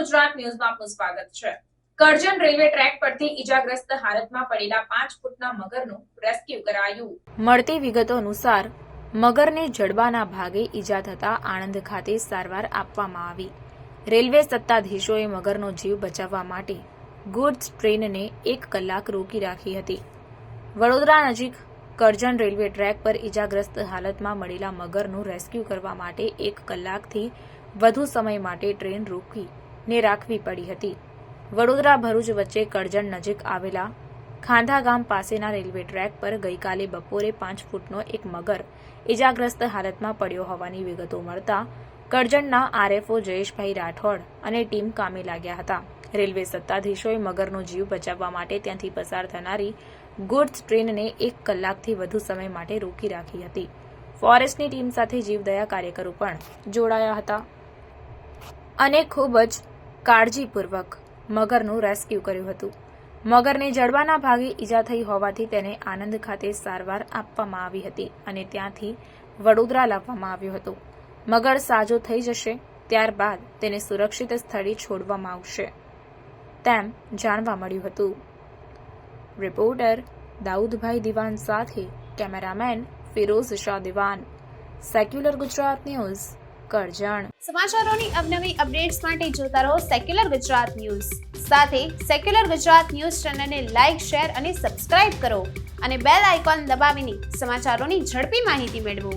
ગુજરાત ન્યૂઝમાં આપનું સ્વાગત છે। કરજણ રેલવે ટ્રેક પરથી ઈજાગ્રસ્ત હાલતમાં પડેલા 5 ફૂટના મગરનું રેસ્ક્યુ કરાયું। મળતી વિગતો અનુસાર મગરને જડબાના ભાગે ઈજા થતા આણંદ ખાતે સારવાર આપવામાં આવી। રેલવે સત્તાધીશોએ મગરનો જીવ બચાવવા માટે ગુડ્સ ટ્રેનને 1 કલાક રોકી રાખી હતી। વડોદરા નજીક કરજણ રેલવે ટ્રેક પર ઈજાગ્રસ્ત હાલતમાં મળેલા મગરનું રેસ્ક્યુ કરવા માટે 1 કલાકથી વધુ સમય માટે ટ્રેન રોકીને રાખવી પડી હતી। વડોદરા ભરૂચ વચ્ચે કરજણ નજીક આવેલા ખાંધા ગામ પાસેના રેલવે ટ્રેક પર ગઈકાલે બપોરે 5 ફૂટનો એક મગર ઈજાગ્રસ્ત હાલતમાં પડ્યો હોવાની વિગતો મળતા કરજણના આરએફઓ જયેશભાઈ રાઠોડ અને ટીમ કામે લાગ્યા હતા। રેલવે સત્તાધીશોએ મગરનો જીવ બચાવવા માટે ત્યાંથી પસાર થનારી ગુડ્સ ટ્રેનને 1 કલાકથી વધુ સમય માટે રોકી રાખી હતી। ફોરેસ્ટની ટીમ સાથે જીવદયા કાર્યકરો પણ જોડાયા હતા અને ખૂબ જ કાળજીપૂર્વક મગરનું રેસ્ક્યુ કર્યું હતું। મગરને જડબાના ભાગે ઈજા થઈ હોવાથી તેને આણંદ ખાતે સારવાર આપવામાં આવી હતી અને ત્યાંથી વડોદરા લાવવામાં આવ્યો હતો। મગર સાજો થઈ જશે ત્યારબાદ તેને સુરક્ષિત સ્થળે છોડવામાં આવશે તેમ જાણવા મળ્યું હતું। રિપોર્ટર દાઉદભાઈ દિવાન સાથે cameraman Firoz Shah Diwan, secular Gujarat news, Karjan. સમાચારોની અવનવી અપડેટ્સ માટે જોતા રહો સેક્યુલર ગુજરાત ન્યૂઝ। સાથે સેક્યુલર ગુજરાત ન્યૂઝ ચેનલને લાઇક, શેર અને સબસ્ક્રાઇબ કરો અને બેલ આઇકોન દબાવીને સમાચારોની ઝડપી માહિતી મેળવો।